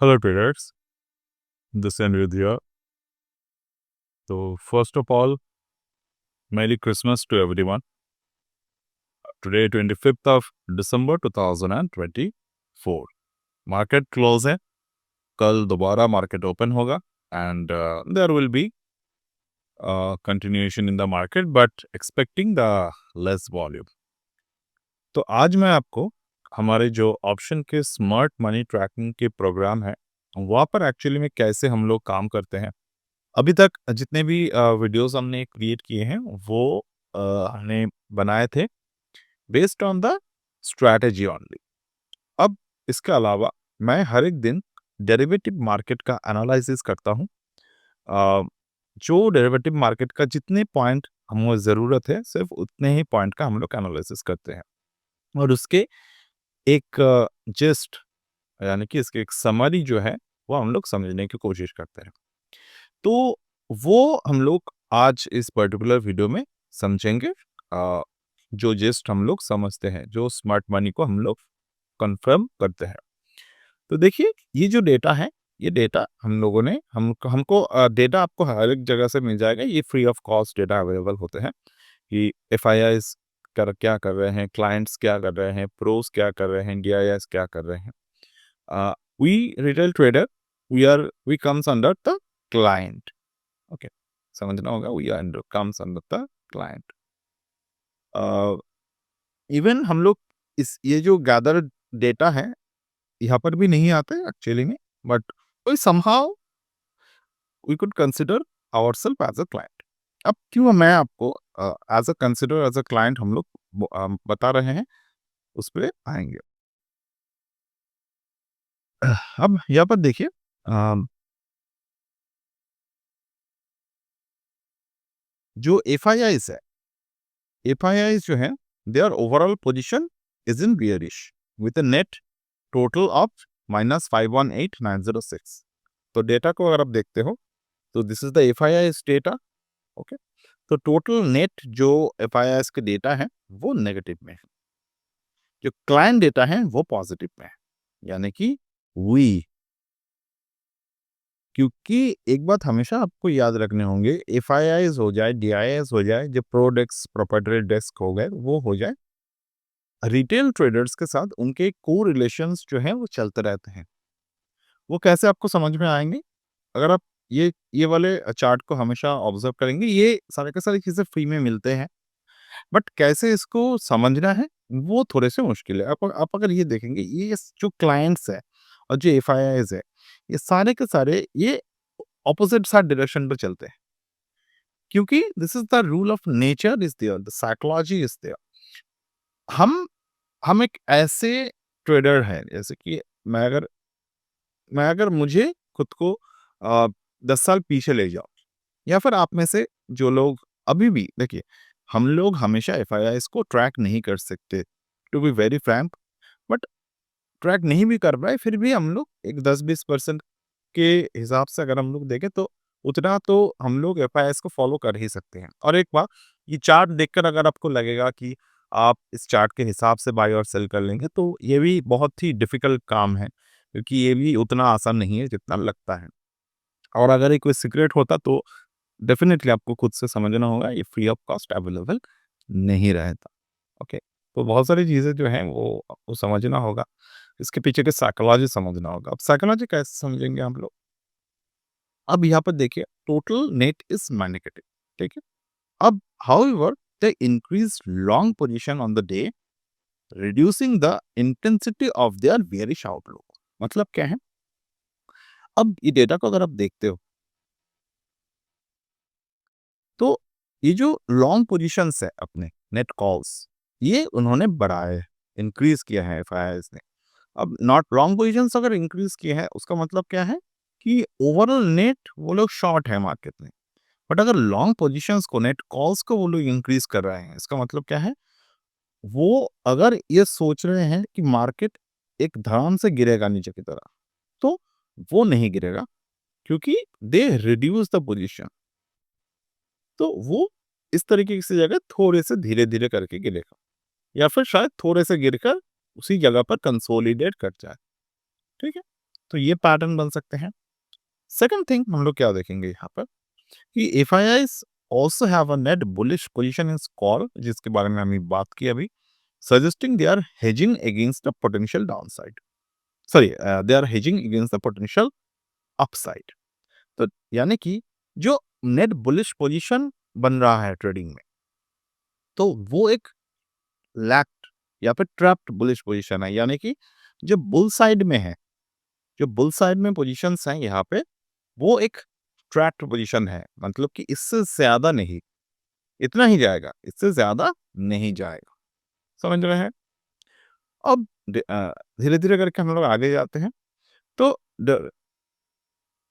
Hello traders, this is Anirudh. So first of all, Merry Christmas to everyone. Today 25th of December 2024. Market close है, कल दोबारा market open होगा and there will be continuation in the market but expecting the less volume. तो आज मैं आपको हमारे जो ऑप्शन के स्मार्ट मनी ट्रैकिंग के प्रोग्राम है वहाँ पर एक्चुअली में कैसे हम लोग काम करते हैं. अभी तक जितने भी वीडियोस हमने क्रिएट किए हैं वो हमने बनाए थे based on the strategy only. अब इसके अलावा मैं हर एक दिन डेरिवेटिव मार्केट का एनालिसिस करता हूँ. अ, जो डेरिवेटिव मार्केट का जितने पॉइंट हमें ज़रूरत है सिर्फ उतने ही पॉइंट का हम लोग एनालिसिस करते हैं और उसके एक जस्ट यानी कि इसके एक समरी जो है वो हम लोग समझने की कोशिश करते हैं. तो वो हम लोग आज इस पर्टिकुलर वीडियो में समझेंगे. जो जस्ट हम लोग समझते हैं, जो स्मार्ट मनी को हम लोग कंफर्म करते हैं. तो देखिए, ये जो डेटा है, ये डेटा हम लोगों ने हमको डेटा आपको हर एक जगह से मिल जाएगा. ये free of cost data available होते हैं कि एफआईआईस क्या कर रहे हैं, क्लाइंट्स क्या कर रहे हैं, प्रोस क्या कर रहे हैं, डीआईएस क्या कर रहे हैं. We retail trader we comes under the client. Okay, समझना होगा. We under comes under the client. Even हम लोग इस ये जो गैदर डेटा है यहाँ पर भी नहीं आते एक्चुअली में, बट कोई somehow we could consider ourself as a client. अब क्यों मैं आपको as a consider as a client हम लोग बता रहे हैं, उस पर आएंगे. अब यहाँ पर देखिए, जो एफआईआईस है, एफआईआईस जो है, their overall position is in bearish with a net total of -518906. तो डेटा को अगर आप देखते हो तो this is the FIIs data. Okay, तो टोटल नेट जो एफआईआईस के डेटा है वो नेगेटिव में है, जो क्लाइंट डेटा है वो पॉजिटिव में है, यानी कि वी. क्योंकि एक बात हमेशा आपको याद रखने होंगे, एफआईआईस हो जाए, डीआईएस हो जाए, जो प्रोडेक्स प्रोप्राइटरी डेस्क हो गए वो हो जाए, रिटेल ट्रेडर्स के साथ उनके को रिलेशंस जो हैं वो चलते रहते हैं. वो कैसे आपको समझ में आएंगे? अगर आप ये वाले चार्ट को हमेशा ऑब्जर्व करेंगे, ये सारे के सारे चीजें फ्री में मिलते हैं, बट कैसे इसको समझना है वो थोड़े से मुश्किल है. आप अगर ये देखेंगे, ये जो क्लाइंट्स है और जो एफआईआईज है, ये सारे के सारे ये ऑपोजिट साइड डायरेक्शन पे चलते हैं, क्योंकि this is the rule of nature is there, the psychology is there. हम हम एक ऐसे ट्रेडर हैं, जैसे कि मैं अगर मुझे खुद को 10 साल पीछे ले जाओ, या फिर आप में से जो लोग अभी भी देखिए, हम लोग हमेशा एफआईआईस को ट्रैक नहीं कर सकते, to be very frank. But track नहीं भी कर पाए फिर भी हम लोग एक 10-20% के हिसाब से अगर हम लोग देखें तो उतना तो हम लोग एफआईआईएस को फॉलो कर ही सकते हैं. और एक बात, ये चार्ट देखकर अगर आपको लगेगा कि आप इस चार्ट के हिसाब से बाय और सेल कर लेंगे, तो ये भी बहुत ही डिफिकल्ट काम है, क्योंकि ये भी उतना आसान नहीं है जितना लगता है. और अगर ये कोई सीक्रेट होता तो डेफिनेटली आपको खुद से समझना होगा, ये फ्री ऑफ कॉस्ट अवेलेबल नहीं रहता. ओके, तो बहुत सारी चीज़ें जो हैं वो आपको समझना होगा, इसके पीछे की साइकोलॉजी समझना होगा. अब साइकोलॉजी कैसे समझेंगे हम लोग? अब यहाँ पर देखिए, टोटल नेट इज नेगेटिव, ठीक है. अब however the increase long position on the day, reducing the intensity of their bearish outlook. मतलब क्या है? अब ये डेटा को अगर आप देखते हो तो ये जो लॉन्ग पोजीशंस है अपने नेट कॉल्स, ये उन्होंने बढ़ाए, इंक्रीज किया है एफआईआईस ने. अब नॉट लॉन्ग पोजीशंस अगर इंक्रीज किए हैं, उसका मतलब क्या है कि ओवरऑल नेट वो लोग शॉर्ट है मार्केट में. बट अगर लॉन्ग पोजीशंस को, नेट कॉल्स को वो लोग इंक्रीज कर रहे हैं, इसका मतलब क्या है? वो अगर ये सोच रहे हैं कि मार्केट एक धड़ाम से गिरेगा नीचे की तरफ, तो वो नहीं गिरेगा, क्योंकि दे रिड्यूस द पोजीशन. तो वो इस तरीके से जगह थोड़े से धीरे-धीरे करके गिरेगा, या फिर शायद थोड़े से गिरकर उसी जगह पर कंसोलिडेट कर जाए, ठीक है? तो ये पैटर्न बन सकते हैं। सेकंड थिंग हम लोग क्या देखेंगे यहाँ पर कि FIIs also have a net bullish position in call, जिसके बारे में हमने बात की अभी, suggesting they are hedging against the potential downside. Sorry, they are hedging against the potential upside. तो यानी कि जो नेट बुलिश पोजीशन बन रहा है ट्रेडिंग में, तो वो एक लैक्ड या फिर ट्रैप्ड बुलिश पोजीशन है, यानी कि जो बुल साइड में है, जो बुल साइड में पोजीशंस हैं यहाँ पे, वो एक ट्रैप्ड पोजीशन है, मतलब कि इससे ज्यादा नहीं, इतना ही जाएगा, इससे ज्यादा नहीं जाएगा। समझ रहे हैं? अब धीरे धीरे करके हम लोग आगे जाते हैं, तो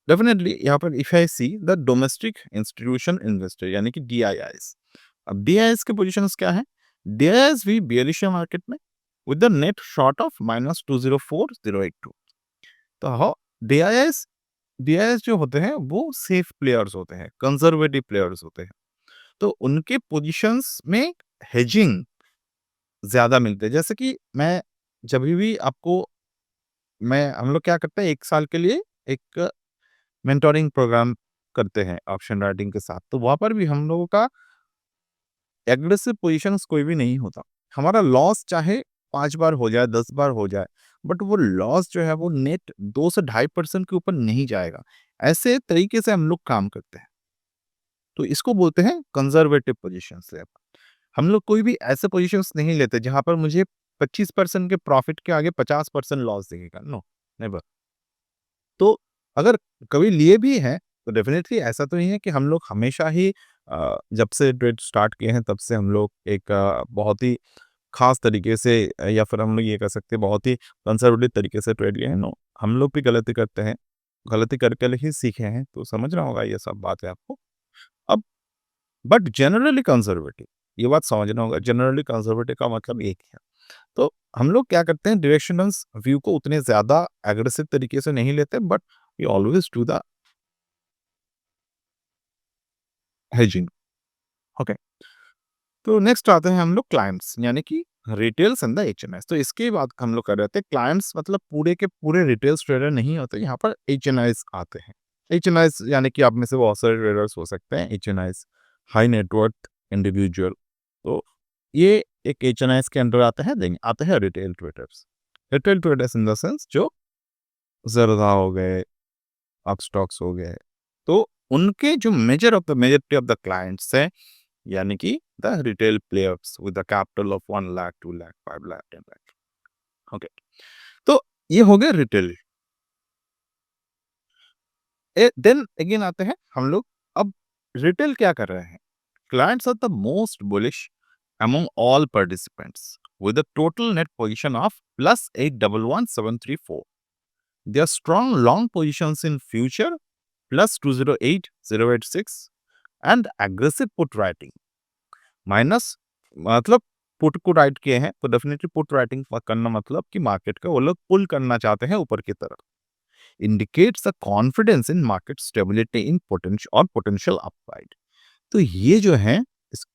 डेफिनेटली यहाँ पर if I see the domestic institution investor यानी कि डीआईआईस। अब डीआईआईस के पोजीशंस क्या है? डीआईआईस भी बेयरिश है मार्केट में with the net short of -204,082। तो हाउ डीआईआईस डीआईआईस जो होते हैं वो सेफ प्लेयर्स होते हैं, कंजर्वेटिव प्लेयर्स होते हैं, तो उनके पोजीशंस में हेजिंग ज्यादा मिलते हैं। जैसे कि मैं जब भी आपको मैं हम लोग क्या करते हैं, एक साल के लिए एक मेंटोरिंग प्रोग्राम करते हैं ऑप्शन राइटिंग के साथ, तो वहाँ पर भी हम लोगों का एग्रेसिव पोजीशंस कोई भी नहीं होता। हमारा लॉस चाहे 5 बार हो जाए, 10 बार हो जाए, बट वो लॉस जो है वो नेट 2 से 2.5% के ऊपर नहीं जाएगा। ऐसे तरीके से हम लोग काम करते हैं। तो इसको बोलते हैं कंजर्वेटिव पोजीशंस से। हम लोग कोई भी ऐसे पोजीशंस नहीं लेते जहाँ पर मुझे 25% के प्रॉफिट के आगे 50% लॉस दिखेगा। No, never. तो अगर कभी लिए भी हैं, तो डेफ़िनेटली ऐसा तो नहीं है कि हम लोग हमेशा ही जब से ट्रेड स्टार्ट किए हैं तब से हम लोग एक बहुत ही ख़ास तरीके से या फिर हम लोग ये कह सकते हैं बहुत ही कंज़र्वेटिव तरीके से ट्रेड लिए हैं। नो, हम लोग भी गलती करते हैं, गलती करके ही सीखे हैं, तो समझना होगा ये सब बातें आपको। अब बट जनरली कंज़र्वेटिव, ये बात समझना होगा, जनरली कंज़र्वेटिव का मतलब एक ही है। तो हम लोग क्या करते हैं, डायरेक्शनल्स व्यू को उतने ज़्यादा एग्रेसिव तरीके से नहीं लेते, but we always do the hedging. Okay, तो नेक्स्ट आते हैं हम लोग क्लाइंट्स, यानी कि रिटेल्स एंड द एचएनआईज़। तो इसके बाद हम लोग कर रहे थे क्लाइंट्स, मतलब पूरे के पूरे रिटेल्स ट्रेडर नहीं होते, यहाँ पर एचएनआईज़ आते हैं। एचएनआईज़ यानी कि आप में से बहुत सारे ट्रेडर्स हो सकते हैं एचएनआईज़, हाई नेटवर्थ इंडिविजुअल। तो ये एक एचएनआईज़ के अंडर आते हैं, देन आते हैं retail traders. Retail traders in the sense जो ज़रदा हो गए, अपस्टॉक्स हो गए, तो उनके जो मेजॉरिटी ऑफ द क्लाइंट्स हैं, यानी कि the retail players with the capital of 1 lakh, 2 lakh, 5 lakh, 10 lakh. Okay, तो ये हो गए रिटेल। देन अगेन आते हैं हम लोग, अब रिटेल क्या कर रहे हैं? Clients are the most bullish among all participants with a total net position of +811,734. Their strong long positions in future +208086 and aggressive put writing minus, मतलब पुट को राइट किए हैं, तो डेफिनेटली पुट राइटिंग करना मतलब कि मार्केट को वो लोग पुल करना चाहते हैं ऊपर की तरफ। Indicates the confidence in market stability in potential upside. तो ये जो है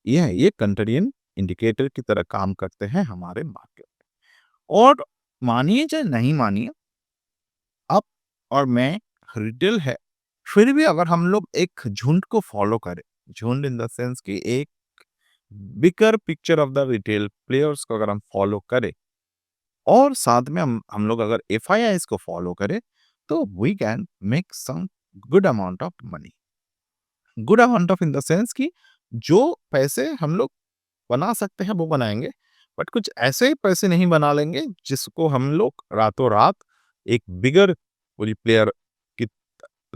ये कंट्रियन इंडिकेटर की तरह काम करते हैं हमारे मार्केट में। और मानिए चाहे नहीं मानिए, आप और मैं रिटेल है, फिर भी अगर हम लोग एक झुंड को फॉलो करें, झुंड इन द सेंस कि एक bigger picture of the retail players को अगर हम फॉलो करें और साथ में हम लोग अगर एफआईआईस को फॉलो करें, तो we can make some good amount of money. Good amount of in the sense कि जो पैसे हम लोग बना सकते हैं वो बनाएंगे, बट कुछ ऐसे ही पैसे नहीं बना लेंगे जिसको हम लोग रातों रात एक बिगर पूरी प्लेयर की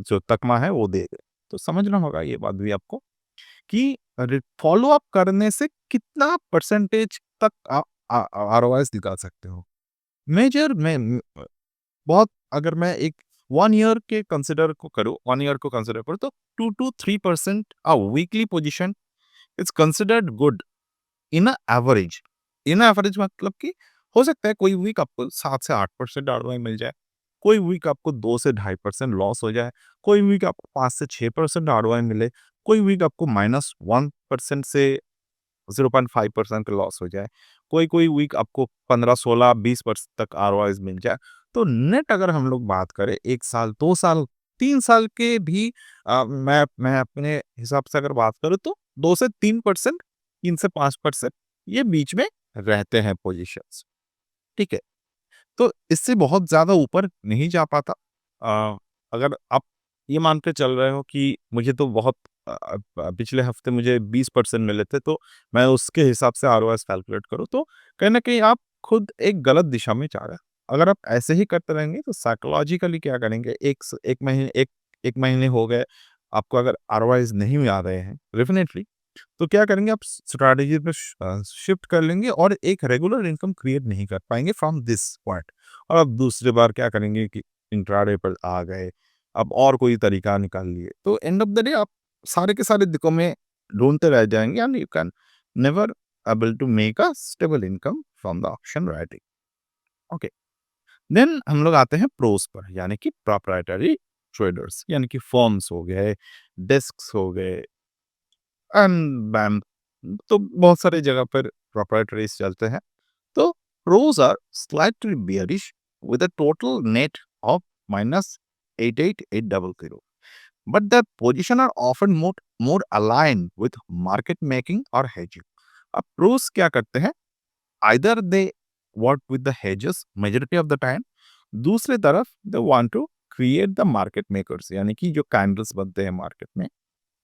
जो तकमा है वो दे दे। तो समझना होगा ये बात भी आपको कि फॉलो अप करने से कितना परसेंटेज तक आप आरओआई निकाल सकते हो। मेजर में बहुत, अगर मैं एक 1 ईयर के कंसिडर को करूँ, 1 ईयर को कंसिडर करूँ, तो 2 to 3% weekly position is considered good in average. In average मतलब कि हो सकता है कोई वीक आपको 7 से 8% आरओआई मिल जाए, कोई वीक आपको 2 से 2.5% लॉस हो जाए, कोई वीक आपको 5 से 6% आरओआई मिले, कोई वीक आपको -1% से 0.5% का लॉस हो जाए, कोई कोई वीक आपको 15, 16, 20% तक आरओआई मिल जाए। तो नेट अगर हम लोग बात करें 1 साल, 2 साल, 3 साल के भी मैं अपने हिसाब से अगर बात करूँ तो 2 से 3%, 3 से 5% ये बीच में रहते हैं पोज़ीशंस, ठीक है? तो इससे बहुत ज़्यादा ऊपर नहीं जा पाता। अगर आप ये मान के चल रहे हो कि मुझे तो बहुत पिछले हफ्ते मुझे 20% मिले थे, तो मैं उसके हिसाब से आरओएस कैलकुलेट करूँ, तो कहीं न कहीं आप खुद एक गलत दिशा में जा रहे हैं। अगर आप ऐसे ही करते रहेंगे तो साइकोलॉजिकली क्या करेंगे, 1 महीने हो गए, आपको अगर आरओआईज़ नहीं आ रहे हैं, डेफ़िनिटली तो क्या करेंगे, आप स्ट्रैटेजी पे शिफ्ट कर लेंगे और एक रेगुलर इनकम क्रिएट नहीं कर पाएँगे फ्रॉम दिस पॉइंट। और अब दूसरी बार क्या करेंगे कि इंट्राडे पर आ गए, अब और कोई तरीका निकाल लिए, तो एंड ऑफ द डे आप सारे के सारे दिक्कों में ढूँढते रह जाएँगे and you can never able to make a stable income from the option writing. Okay, then हम लोग आते हैं प्रोस पर, यानी कि प्रोप्राइटरी ट्रेडर्स, यानी कि फर्म्स हो गए, डेस्क्स हो गए एंड बैम, तो बहुत सारी जगह पर प्रोप्राइटरीज चलते हैं। तो pros are slightly bearish with a total net of -88,800, but their position are often more aligned with market making or hedging. अब pros क्या करते हैं, either they work with the hedges majority of the time, दूसरी तरफ they want to create the market makers, यानी कि जो candles बनते हैं मार्केट में,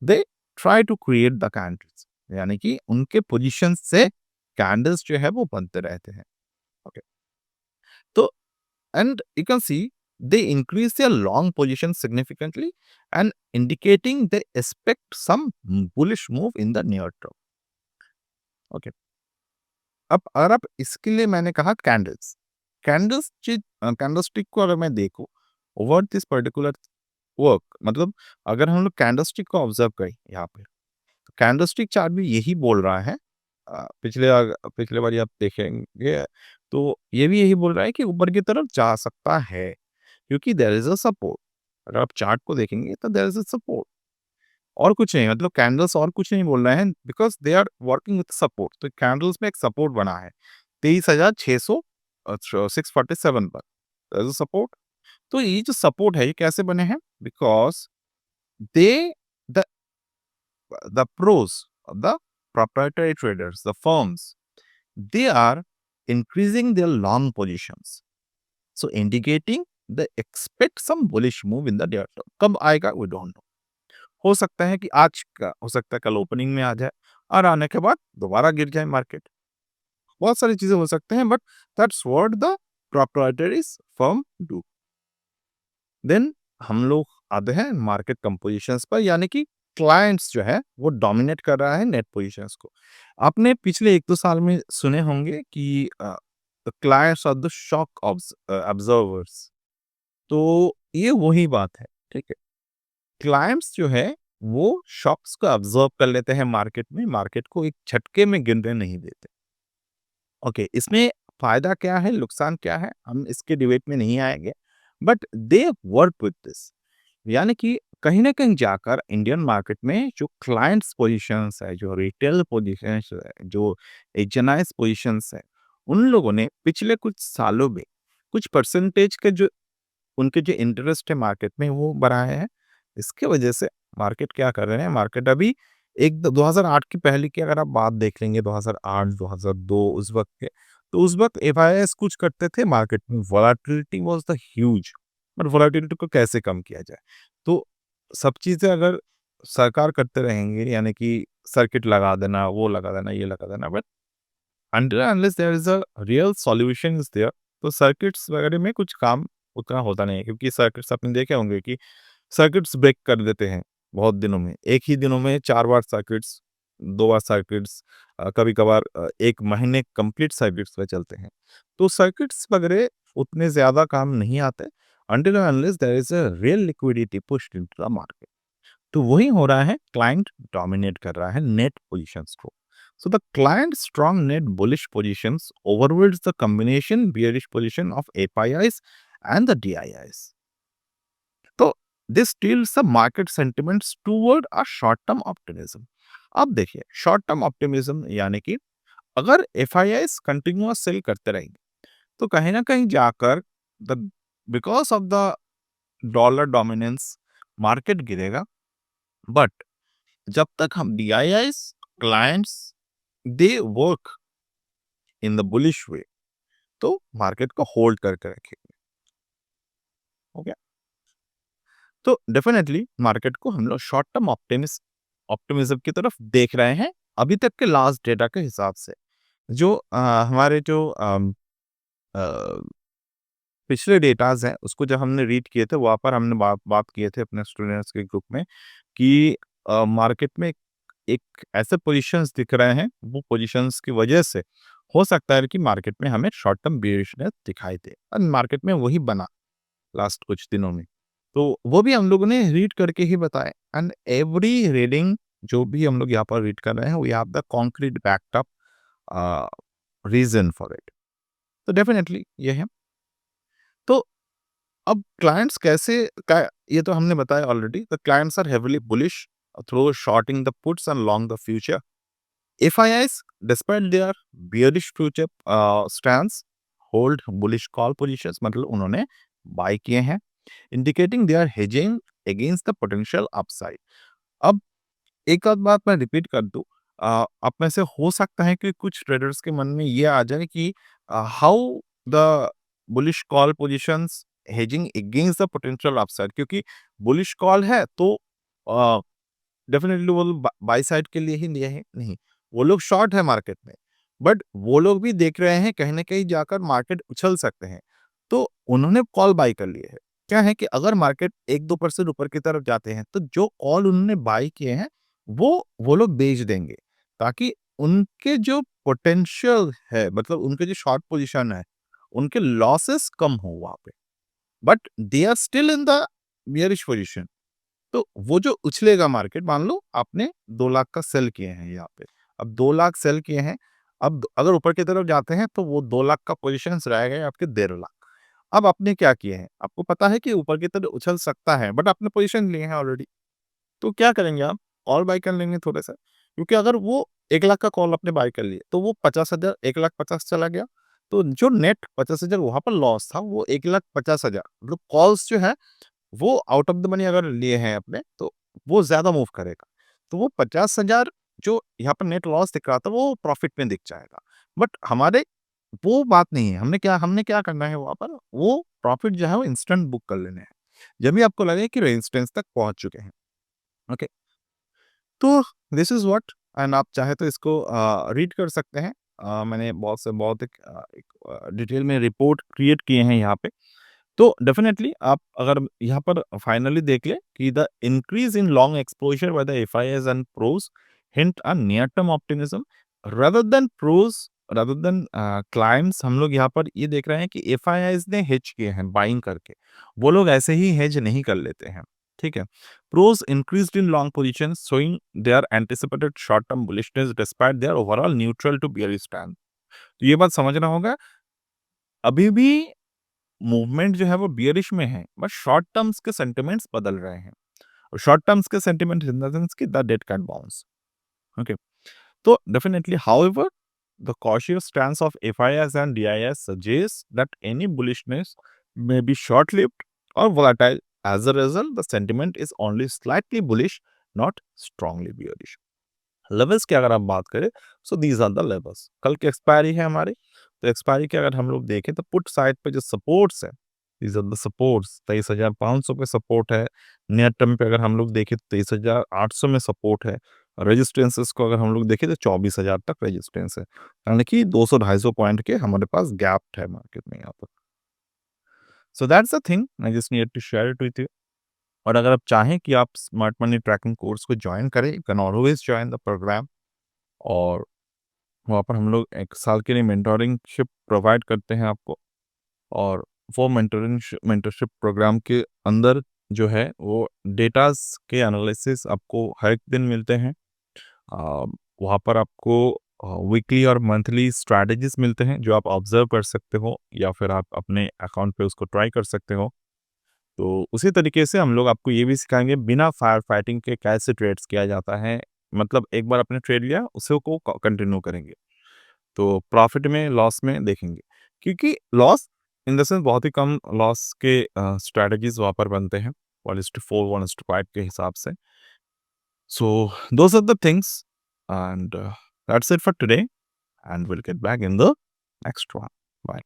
they try to create the candles, यानी कि उनके पोजीशन से कैंडल्स जो है वो बनते रहते हैं। ओके, तो and you can see they increase their long position significantly and indicating they expect some bullish move in the near term. Okay, अब अगर आप इसके लिए मैंने कहा कैंडल्स, कैंडलस्टिक को अगर मैं देखूं ओवर दिस पर्टिकुलर वर्क, मतलब अगर हम लोग कैंडलस्टिक को ऑब्जर्व करें यहाँ पे, कैंडलस्टिक चार्ट भी यही बोल रहा है। पिछले बारी आप देखेंगे तो ये भी यही बोल रहा है कि ऊपर की तरफ जा सकता है, क्योंकि देयर इज अ सपोर्ट। अगर आप चार्ट को देखेंगे तो देयर इज अ सपोर्ट, और कुछ नहीं, मतलब कैंडल्स और कुछ नहीं बोल रहे हैं, because they are working with support. तो कैंडल्स में एक सपोर्ट बना है 23,600 647 पर, देयर इज अ सपोर्ट। तो ये जो सपोर्ट है ये कैसे बने हैं, because they the pros of the proprietary traders, the firms, they are increasing their long positions. So indicating they expect some bullish move in the near term. कब आएगा we don't know. हो सकता है कि आज का, हो सकता है कल ओपनिंग में आ जाए और आने के बाद दोबारा गिर जाए मार्केट। बहुत सारी चीजें हो सकते हैं, but that's what the proprietaries firm do. देन हम लोग आते हैं मार्केट कंपोजिशंस पर, यानी कि क्लाइंट्स जो है वो डोमिनेट कर रहा है नेट पोजीशंस को। आपने पिछले 1-2 साल में सुने होंगे कि clients are the shock observers. तो ये वही बात है, ठीक है? क्लाइंट्स जो है वो शॉक्स को ऑब्जर्व कर लेते हैं मार्केट में, मार्केट को एक झटके में गिरने नहीं देते। ओके, इसमें फायदा क्या है, नुकसान क्या है, हम इसके डिबेट में नहीं आएंगे, but they work with this, यानी कि कहीं न कहीं जाकर इंडियन मार्केट में जो क्लाइंट्स पोज़ीशंस है, जो रिटेल पोज़ीशंस है, जो एचएनआईज़ पोज़ीशंस है, उन लोगों ने पिछले कुछ सालों में कुछ परसेंटेज के जो उनके जो इंटरेस्ट है मार्केट में वो बढ़ाए हैं। इसकी वजह से मार्केट क्या कर रहे हैं, मार्केट अभी एक द 2008 की पहले की अगर आप बात देख लेंगे, 2008, 2002 उस वक़्त के, तो उस वक़्त एफआईआईज़ कुछ करते थे मार्केट में, volatility was the huge, but volatility को कैसे कम किया जाए? तो सब चीज़ें अगर सरकार करते रहेंगे, यानी कि सर्किट लगा देना, वो लगा देना, ये लगा देना, but until unless there is a real solution is there, तो सर्किट्स वगैरह में कुछ काम उतना होता नहीं है, क्योंकि सर्किट्स आपने देखे होंगे कि सर्किट्स ब्रेक कर देते हैं बहुत दिनों में। एक ही दिनों में 4 बार सर्किट्स, 2 बार सर्किट्स, कभी-कभार 1 महीने कंप्लीट सर्किट्स पे चलते हैं। तो सर्किट्स वगैरह उतने ज़्यादा काम नहीं आते until and unless there is a real liquidity pushed into the market. तो वही हो रहा है, क्लाइंट डोमिनेट कर रहा है नेट पोजीशंस को। So the client strong net bullish positions overweights the combination bearish position of FIIs and the DIIs. तो this tilts the market sentiments toward a short term optimism. अब देखिए, short term optimism यानी कि अगर एफआईआईज़ continuous cell करते रहेंगे, तो कहीं न कहीं जाकर the because of the dollar dominance market गिरेगा, बट जब तक हम DIIs clients they work in the bullish way, तो मार्केट को होल्ड करके रखेंगे। ओके, तो डेफिनेटली मार्केट को हम लोग शॉर्ट टर्म ऑप्टिमिज्म की तरफ देख रहे हैं अभी तक के लास्ट डेटा के हिसाब से। जो हमारे जो अ, पिछले डेटाज हैं उसको जब हमने रीड किए थे, वहाँ पर हमने बात किए थे अपने स्टूडेंट्स के ग्रुप में कि मार्केट में एक ऐसे पोजीशंस दिख रहे हैं, वो पोजीशंस की वजह से हो सकता है कि मार्केट में हमें शॉर्ट टर्म बेयरिशनेस दिखाई दे, और मार्केट में वही बना लास्ट कुछ दिनों में। तो वो भी हम लोगों ने रीड करके ही बताया, एंड एवरी रीडिंग जो भी हम लोग यहाँ पर रीड कर रहे हैं, we have the concrete backed up reason for it. तो डेफिनेटली ये है। तो अब क्लाइंट्स कैसे का, ये तो हमने बताया already. The clients are heavily bullish through shorting the puts and long the future. FIIs, despite their bearish future stance, hold bullish call positions, मतलब उन्होंने बाय किए हैं, indicating they are hedging against the potential upside। अब एक आध बात मैं repeat कर दूं, आप में से हो सकता है कि कुछ ट्रेडर्स के मन में ये आ जाए कि how the bullish call positions hedging against the potential upside, क्योंकि बुलिश कॉल है तो डेफिनेटली वो लोग बाई साइड के लिए ही लिए हैं, नहीं, वो लोग शॉर्ट है मार्केट में, बट वो लोग भी देख रहे हैं कहीं ना कहीं जाकर मार्केट उछल सकते हैं, तो उन्होंने कॉल बाई कर लिए है। क्या है कि अगर मार्केट 1-2% ऊपर की तरफ जाते हैं, तो जो कॉल उन्होंने बाई किए हैं वो लोग बेच देंगे, ताकि उनके जो पोटेंशियल है, मतलब उनके जो शॉर्ट पोजीशन है, उनके लॉसेस कम हो वहां पे, but they are still in the bearish position. तो वो जो उछलेगा मार्केट, मान लो आपने 2 लाख का सेल किए हैं यहाँ पे, अब 2 लाख सेल किए हैं, अब अगर ऊपर की तरफ जाते हैं तो वो 2 लाख का पोजीशंस रह गए आपके 1.5 लाख। अब आपने क्या किए हैं, आपको पता है कि ऊपर की तरफ उछल सकता है, बट आपने पोजीशन लिए हैं ऑलरेडी, तो क्या करेंगे आप, और बाय कर लेंगे थोड़े से, क्योंकि अगर वो 1 लाख का कॉल आपने बाय कर लिए तो वो 50,000 1,50,000 चला गया, तो जो नेट 50,000 वहां पर लॉस था, वो 1,50,000 मतलब कॉल्स जो है वो आउट ऑफ द मनी अगर लिए हैं आपने, तो वो ज़्यादा मूव करेगा। तो वो 50,000 जो यहाँ पर नेट लॉस दिख रहा था, वो प्रॉफ़िट में दिख जाएगा। बट हमारे वो बात नहीं है। हमने क्या करना है वहाँ पर, वो प्रॉफ़िट जो है वो इंस्टेंट बुक कर लेने हैं। जब भी आपको लगे कि रेजिस्टेंस तक पहुँच चुके हैं। ओके? तो दिस इज़ व्हाट, एंड आप चाहे तो इसको रीड कर सकते हैं। मैंने बहुत एक डिटेल में रिपोर्ट क्रिएट किए हैं यहाँ पे। तो डेफिनेटली आप अगर यहाँ पर फाइनली देख ले कि the increase in long exposure by the FIs and pros hint a near term optimism rather than climbs. हम लोग यहाँ पर ये देख रहे हैं कि FIs ने हेज किए हैं बाइंग करके, वो लोग ऐसे ही हेज नहीं कर लेते हैं, ठीक है। Pros increased in long position showing their anticipated short term bullishness despite their overall neutral to bearish stand. तो ये बात समझना होगा, अभी भी मूवमेंट जो है वो बियरिश में है, बट शॉर्ट टर्म्स के सेंटिमेंट्स बदल रहे हैं, और शॉर्ट टर्म्स के सेंटिमेंट इन द सेंस कि the date can bounce. Okay, तो definitely however the cautious stance of FIS and DIS suggests that any bullishness may be short-lived or volatile. As a result, the sentiment is only slightly bullish, not strongly bearish. Levels की अगर आप बात करें, so these are the levels. कल की expiry है हमारी, तो एक्सपायरी की अगर हम लोग देखें तो पुट साइड पे जो सपोर्ट्स है, दीज आर द सपोर्ट्स। 23,500 पे सपोर्ट है। नियर टर्म पे अगर हम लोग देखें तो 23,800 में सपोर्ट है। रेजिस्टेंसेस को अगर हम लोग देखें तो 24,000 तक रेजिस्टेंस है, यानी कि 200-250 पॉइंट के हमारे पास गैप है मार्केट में यहाँ पर। So that's the thing I just need to share it with you. और अगर आप चाहें कि आप स्मार्ट मनी ट्रैकिंग कोर्स को ज्वाइन करें, you can always join the programme. और वहाँ पर हम लोग 1 साल के लिए मेंटोरिंगशिप प्रोवाइड करते हैं आपको, और वो मेंटरशिप प्रोग्राम के अंदर जो है वो डेटास के एनालिसिस आपको हर एक दिन मिलते हैं। अ, वहाँ पर आपको वीकली और मंथली स्ट्रैटेजीज मिलते हैं जो आप ऑब्जर्व कर सकते हो, या फिर आप अपने अकाउंट पे उसको ट्राई कर सकते हो। तो उसी तरीके से हम लोग आपको ये भी सिखाएंगे बिना फायर फाइटिंग के कैसे ट्रेड्स किया जाता है। मतलब एक बार आपने ट्रेड लिया, उसे को कंटिन्यू करेंगे, तो प्रॉफिट में लॉस में देखेंगे, क्योंकि लॉस इन द सेंस बहुत ही कम लॉस के स्ट्रैटेजीज़ वहाँ पर बनते हैं, 1:4, 1:5 के हिसाब से। So those are the things, and that's it for today. And we'll get back in the next one. Bye.